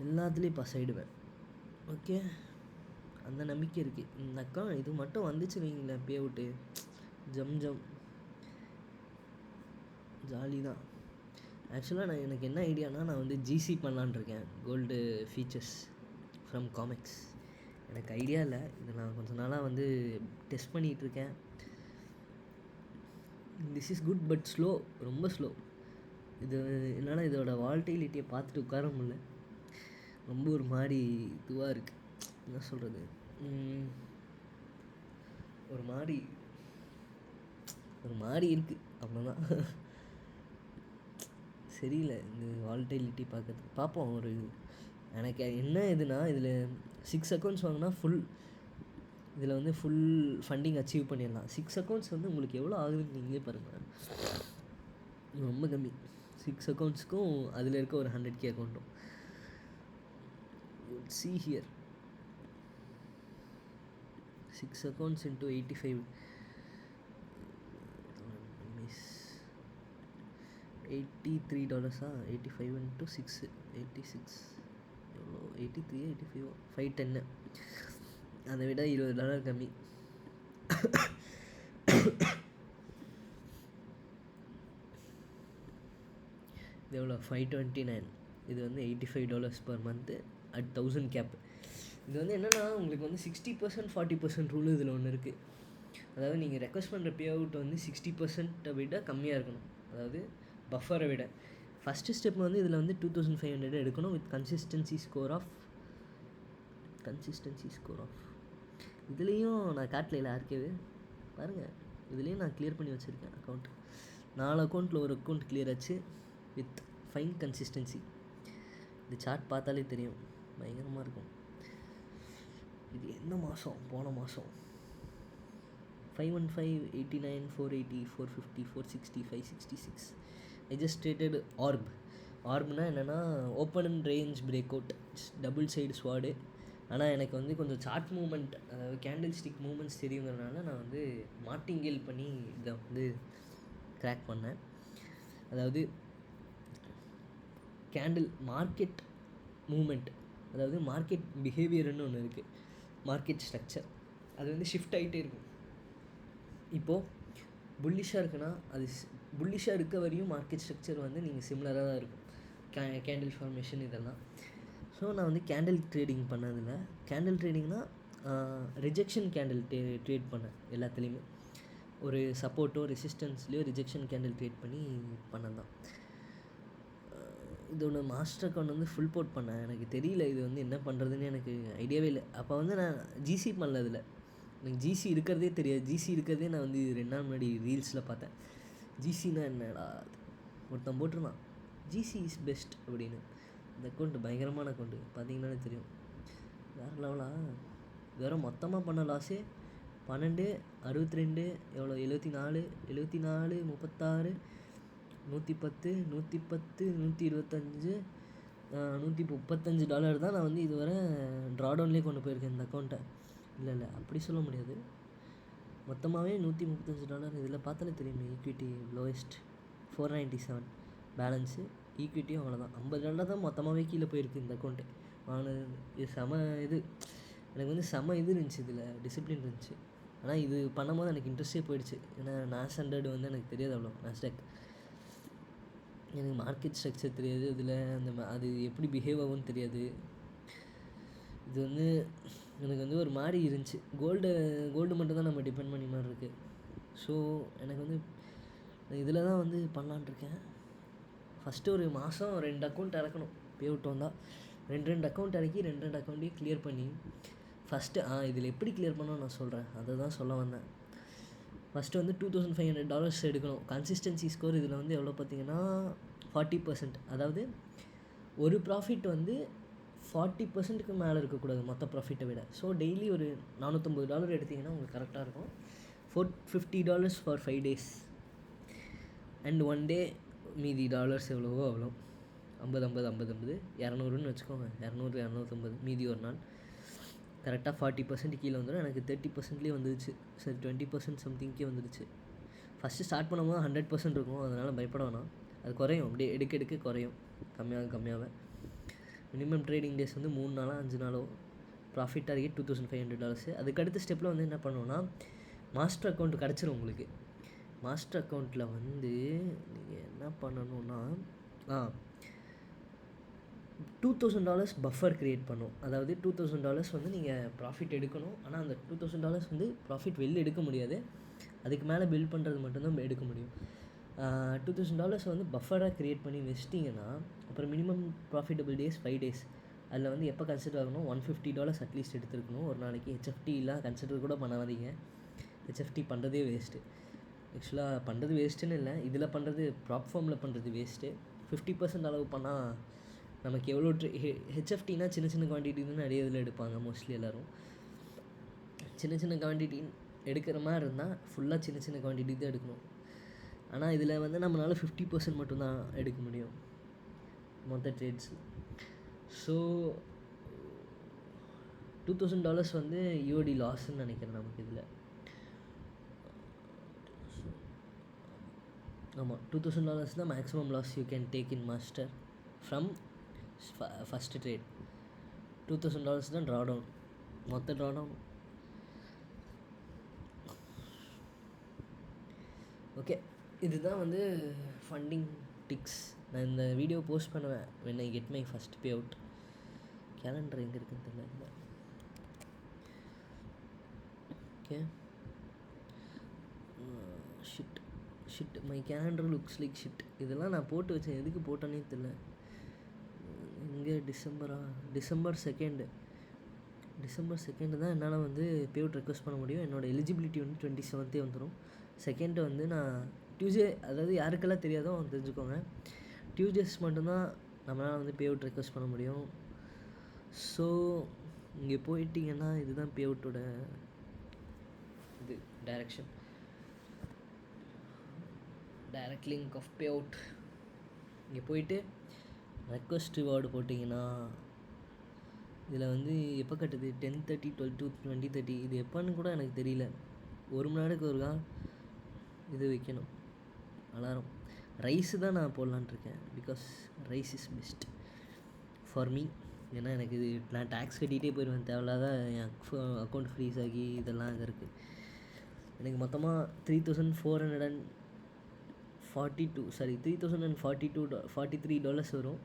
எல்லாத்துலேயும் பாஸ் ஆகிடுவேன். ஓகே, அந்த நம்பிக்கை இருக்குது. இந்த அக்கௌண்ட் இது மட்டும் வந்துச்சு வைங்களேன், பே அவுட்டு ஜம் ஜாலி தான். ஆக்சுவலாக எனக்கு என்ன ஐடியானா, நான் வந்து ஜிசி பண்ணலான்னு இருக்கேன், கோல்டு ஃபீச்சர்ஸ் ஃப்ரம் காமிக்ஸ். எனக்கு ஐடியா இல்லை, இதை நான் கொஞ்ச நாளாக வந்து டெஸ்ட் பண்ணிகிட்ருக்கேன். This is good but slow, ரொம்ப ஸ்லோ. இது என்னால் இதோட வால்டிலிட்டியை பார்த்துட்டு உட்கார முடியல. ரொம்ப ஒரு மாதிரி இதுவாக இருக்குது, என்ன சொல்கிறது, ஒரு மாதிரி இருக்குது, அவ்வளோதான். சரியில்லை இந்த வால்டிலிட்டி பார்க்கறதுக்கு. பார்ப்போம். எனக்கு என்ன இதுனா, இதில் 6 அக்கௌண்ட்ஸ் வாங்கினா இதில் வந்து ஃபுல் ஃபண்டிங் அச்சீவ் பண்ணிடலாம். 6 அக்கௌண்ட்ஸ் வந்து உங்களுக்கு எவ்வளோ ஆகுதுன்னு நீங்களே பாருங்கள், ரொம்ப கம்மி. 6 அக்கௌண்ட்ஸ்க்கும் அதில் இருக்க ஒரு 100K அக்கௌண்ட்டும். see here 6 accounts into 85 miss $83 85 into 6 86 எவ்வளோ 83 85 510 அதை விட $20 கம்மி. இது எவ்வளோ 529. இது வந்து $85 per month at 1000 cap. இது வந்து என்னென்னா, உங்களுக்கு வந்து 60% 40% ரூல் இதில் ஒன்று இருக்குது. அதாவது நீங்கள் ரெக்வஸ்ட் பண்ணுற பே அவுட் வந்து 60% விட கம்மியாக இருக்கணும், அதாவது பஃபரை விட. ஃபஸ்ட்டு ஸ்டெப் வந்து இதில் வந்து 2500 எடுக்கணும் வித் கன்சிஸ்டன்சி ஸ்கோர் ஆஃப். இதுலேயும் நான் காட்டலையில் ஆர்கேவு பாருங்கள், இதுலேயும் நான் கிளியர் பண்ணி வச்சுருக்கேன் அக்கௌண்ட். 4 அக்கௌண்ட்டில் ஒரு அக்கௌண்ட் கிளியர் ஆச்சு வித் ஃபைன் கன்சிஸ்டன்சி. இந்த சார்ட் பார்த்தாலே தெரியும், பயங்கரமாக இருக்கும். இது எந்த மாதம்? போன மாதம் 515 89 480 450 460 566. ஐ ஜஸ்ட் ட்ரேடட் ஆர்ப்னா என்னென்னா, open and range break out, double side sword. ஆனால் எனக்கு வந்து கொஞ்சம் சார்ட் மூவ்மெண்ட், அதாவது கேண்டில் ஸ்டிக் மூவ்மெண்ட்ஸ் தெரியுங்கிறதுனால நான் வந்து மார்டிங்கேல் பண்ணி இதை வந்து கிராக் பண்ணேன். அதாவது கேண்டில் மார்க்கெட் மூமெண்ட், அதாவது மார்க்கெட் பிஹேவியர்னு ஒன்று இருக்குது, மார்க்கெட் ஸ்ட்ரக்சர். அது வந்து ஷிஃப்ட் ஆகிட்டே இருக்கும். இப்போது புல்லிஷாக இருக்குன்னா, அது புல்லிஷாக இருக்க வரையும் மார்க்கெட் ஸ்ட்ரக்சர் வந்து நீங்கள் சிமிலராக தான் இருக்கும், கேண்டில் ஃபார்மேஷன் இதெல்லாம். ஸோ நான் வந்து கேண்டில் ட்ரேடிங் பண்ணதில்ல. கேண்டில் ட்ரேடிங்னால் ரிஜெக்ஷன் கேண்டில் ட்ரேட் பண்ணேன் எல்லாத்துலேயுமே. ஒரு சப்போர்ட்டோ ரெசிஸ்டன்ஸ்லேயோ ரிஜெக்ஷன் கேண்டில் ட்ரேட் பண்ணி பண்ணது தான். இதோட மாஸ்டர் அக்கௌண்ட் வந்து ஃபுல் போட் பண்ணேன். எனக்கு தெரியல இது வந்து என்ன பண்ணுறதுன்னு, எனக்கு ஐடியாவே இல்லை. அப்போ வந்து நான் ஜிசி பண்ணல. இதில் எனக்கு ஜிசி இருக்கிறதே தெரியாது. ஜிசி இருக்கிறதே நான் வந்து 2 நாள் முன்னாடி ரீல்ஸில் பார்த்தேன். ஜிசின்னா என்னடா ஒருத்தன் போட்டிருந்தான், ஜிசி இஸ் பெஸ்ட் அப்படின்னு. இந்த அக்கௌண்ட்டு பயங்கரமான அக்கௌண்ட்டு, பார்த்தீங்கன்னாலே தெரியும், வேறு லெவலாக. வேறு மொத்தமாக பண்ண லாஸே 12 62 எவ்வளோ 74 36 36 110 110 125 $135 தான் நான் வந்து இதுவரை ட்ராடவுன்லேயே கொண்டு போயிருக்கேன் இந்த அக்கௌண்ட்டை. இல்லை அப்படி சொல்ல முடியாது, மொத்தமாகவே $135. இதில் பார்த்தாலே தெரியுமே, ஈக்விட்டி லோயஸ்ட் 497 பேலன்ஸு, ஈக்விட்டியும் அவ்வளோதான். $50 தான் மொத்தமாகவே கீழே போயிருக்கு இந்த அக்கௌண்ட்டு வாங்கினது. இது எனக்கு வந்து இது இருந்துச்சு, இதில் டிசிப்ளின் இருந்துச்சு. ஆனால் இது பண்ணும்போது எனக்கு இன்ட்ரெஸ்டே போயிடுச்சு. ஏன்னா NASDAQ வந்து எனக்கு தெரியாது, அவ்வளோ NASDAQ எனக்கு மார்க்கெட் ஸ்ட்ரக்சர் தெரியாது, இதில் அது எப்படி பிஹேவ் ஆகும்னு தெரியாது. இது வந்து எனக்கு வந்து ஒரு மாதிரி இருந்துச்சு. கோல்டு மட்டும் தான் நம்ம டிபெண்ட் பண்ணி மாதிரி இருக்குது. ஸோ எனக்கு வந்து இதில் தான் வந்து பண்ணலான்ட்ருக்கேன். ஃபஸ்ட்டு ஒரு மாதம் 2 அக்கௌண்ட் இறக்கணும், பே அவுட் வந்தால் 2 அக்கௌண்ட் இறக்கி 2 அக்கௌண்ட்டையும் கிளியர் பண்ணி ஃபஸ்ட்டு இதில் எப்படி கிளியர் பண்ணோன்னு நான் சொல்கிறேன், அதை தான் சொல்ல வந்தேன். ஃபஸ்ட்டு வந்து $2500 எடுக்கணும். கன்சிஸ்டன்சி ஸ்கோர் இதில் வந்து எவ்வளோ பார்த்தீங்கன்னா 40%. அதாவது ஒரு ப்ராஃபிட் வந்து 40%க்கு மேலே இருக்கக்கூடாது மொத்த ப்ராஃபிட்டை விட. ஸோ டெய்லி ஒரு $450 எடுத்திங்கன்னா உங்களுக்கு கரெக்டாக இருக்கும். $450 ஃபார் 5 days அண்ட் 1 day மீதி டாலர்ஸ் எவ்வளவோ அவ்வளோ 50 50 50 50 200ன்னு வச்சுக்கோங்க. 200 250 மீதி ஒரு நாள் கரெக்டாக 40% கீழே வந்துடும். எனக்கு 30%லேயே வந்துடுச்சு. சரி 20% சம்திங்க்கே வந்துடுச்சு. ஃபஸ்ட்டு ஸ்டார்ட் பண்ணும்போது 100% இருக்கும், அதனால் பயப்பட வேணாம். அது குறையும், அப்படியே எடுக்க குறையும், கம்மியாக. மினிமம் ட்ரேடிங் டேஸ் வந்து 3 நாளோ 5 நாளோ. Profit target $2500. அதுக்கடுத்த ஸ்டெப்பில் வந்து என்ன பண்ணுவோன்னா, மாஸ்டர் அக்கௌண்ட் கிடச்சிரும் உங்களுக்கு. மாஸ்டர் அக்கௌண்ட்டில் வந்து நீங்கள் என்ன பண்ணணுன்னா, $2000 பஃபர் க்ரியேட் பண்ணும். அதாவது $2000 வந்து நீங்கள் ப்ராஃபிட் எடுக்கணும். ஆனால் அந்த $2000 வந்து ப்ராஃபிட் வெளில எடுக்க முடியாது. அதுக்கு மேலே பில்ட் பண்ணுறது மட்டும்தான் எடுக்க முடியும். $2000 வந்து பஃபராக க்ரியேட் பண்ணி வச்சிட்டிங்கன்னா அப்புறம் மினிமம் ப்ராஃபிட்டபிள் டேஸ் 5 days. அதில் வந்து எப்போ கன்சிடர் ஆகணும், $150 அட்லீஸ்ட் எடுத்துருக்கணும் ஒரு நாளைக்கு. ஹெச்எஃப்டிலாம் கன்சிடர் கூட பண்ணாதீங்க. ஹெச்எஃப்டி பண்ணுறதே வேஸ்ட்டு. ஆக்சுவலாக பண்ணுறது வேஸ்ட்டுன்னு இல்லை, இதில் பண்ணுறது ப்ராப் ஃபார்மில் பண்ணுறது வேஸ்ட்டு. 50% அளவு பண்ணால் நமக்கு எவ்வளோ ஹெச்எஃப்டினா சின்ன சின்ன குவான்டிட்டி தான் நிறைய இதில் எடுப்பாங்க மோஸ்ட்லி எல்லோரும். சின்ன சின்ன குவான்டிட்டி எடுக்கிற மாதிரி இருந்தால் ஃபுல்லாக சின்ன சின்ன குவான்டிட்டி தான் எடுக்கணும். ஆனால் இதில் வந்து நம்மளால் 50% மட்டும்தான் எடுக்க முடியும் மொத்த ட்ரேட்ஸ். ஸோ $2000 வந்து யூஓடி லாஸ்ன்னு நினைக்கிறேன் நமக்கு இதில். ஆமாம், $2000 தான் maximum loss you can take in master from first trade. $2000 தான் ட்ரா டவுன், மொத்த ட்ரா டவுன். ஓகே, இதுதான் வந்து ஃபண்டிங் டிக்ஸ். நான் இந்த வீடியோ போஸ்ட் பண்ணுவேன் when I get my first payout. Calendar எங்கே இருக்குன்னு தெரியல. Okay, shit my calendar looks like shit. இதெல்லாம் நான் போட்டு வச்சேன், எதுக்கு போட்டேன்னே தெரியல. இங்கே டிசம்பர் 2 தான் என்னால் வந்து பேவுட் ரெக்வஸ்ட் பண்ண முடியும். என்னோடய எலிஜிபிலிட்டி வந்து 27 வந்துடும். 2 வந்து நான் டியூஸ்டே, அதாவது யாருக்கெல்லாம் தெரியாதோ அவங்க தெரிஞ்சுக்கோங்க, டியூஸ்டேஸ் மட்டும்தான் நம்மளால் வந்து பேவுட் ரெக்வஸ்ட் பண்ண முடியும். ஸோ இங்கே போயிட்டிங்கன்னா இதுதான் பேவுட்டோட இது டைரக்ட் லிங்க் ஆஃப் பேவுட். இங்கே போயிட்டு ரெக்வஸ்ட் ரிவார்டு போட்டிங்கன்னா இதில் வந்து எப்போ கட்டுது, 10:30, 12 to 20:30. இது எப்போன்னு கூட எனக்கு தெரியல. 1 மணி நேரத்துக்கு ஒருக்கா இது வைக்கணும் அலாரம். ரைஸு தான் நான் போடலான்ட்ருக்கேன், because rice is best for me. ஏன்னா எனக்கு இது நான் டேக்ஸ் கட்டிகிட்டே போயிடுவேன் தேவையில்லாத. என் அக்கௌண்ட் ஃப்ரீஸ் ஆகி இதெல்லாம் அங்கே இருக்குது. எனக்கு மொத்தமாக $3,043 வரும்.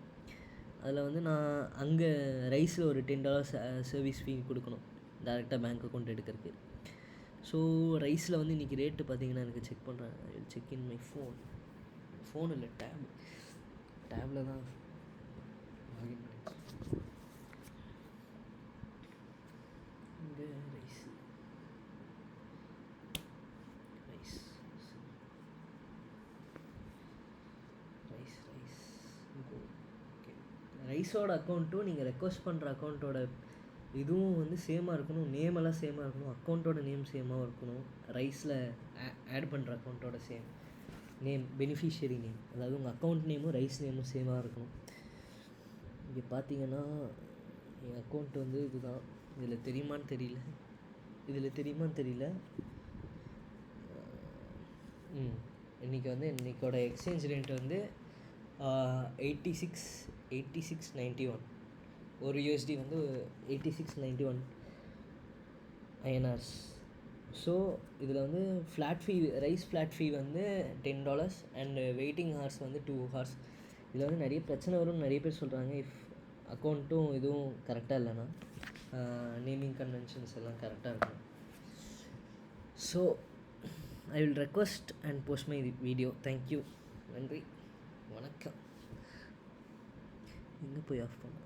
அதில் வந்து நான் அங்கே ரைஸில் ஒரு $10 சர்வீஸ் ஃபீ கொடுக்கணும் டேரெக்டாக பேங்க் அக்கௌண்ட் எடுக்கிறதுக்கு. ஸோ ரைஸில் வந்து இன்றைக்கி ரேட்டு பார்த்தீங்கன்னா எனக்கு செக் பண்ணுறேன். செக் இன் மை ஃபோன் இல்லை, டேபில் தான் லாகின் பண்ணி. இங்கே ரைஸ் ஓகே. ரைஸோட அக்கௌண்ட்டும் நீங்கள் ரெக்வஸ்ட் பண்ணுற அக்கௌண்ட்டோட இதுவும் வந்து சேமாக இருக்கணும். நேமெல்லாம் சேமாக இருக்கணும். அக்கௌண்ட்டோட நேம் சேமாக இருக்கணும். ரைஸில் ஆட் பண்ணுற அக்கௌண்ட்டோட சேம் நேம், பெனிஃபிஷியரி நேம், அதாவது உங்கள் அக்கௌண்ட் நேமும் ரைஸ் நேமும் சேமாக இருக்கணும். இங்கே பார்த்தீங்கன்னா என் அக்கௌண்ட் வந்து இதுதான். இதில் தெரியுமான்னு தெரியல. இன்றைக்கி வந்து இன்றைக்கோட எக்ஸ்சேஞ்ச் ரேட் வந்து 86.91. ஒரு USD வந்து 86.91 INRs. ஸோ இதில் வந்து ரைஸ் ஃப்ளாட் ஃபீ வந்து $10 அண்டு வெயிட்டிங் ஹார்ஸ் வந்து 2 hours. இதில் வந்து நிறைய பிரச்சனை வரும்னு நிறைய பேர் சொல்கிறாங்க. இஃப் அக்கௌண்ட்டும் இதுவும் கரெக்டாக இல்லைன்னா, நேமிங் கன்வென்ஷன்ஸ் எல்லாம் கரெக்டாக இருக்கும். So I will request and post my video. Thank you, நன்றி, வணக்கம். எங்கே போய் ஆஃப் பண்ண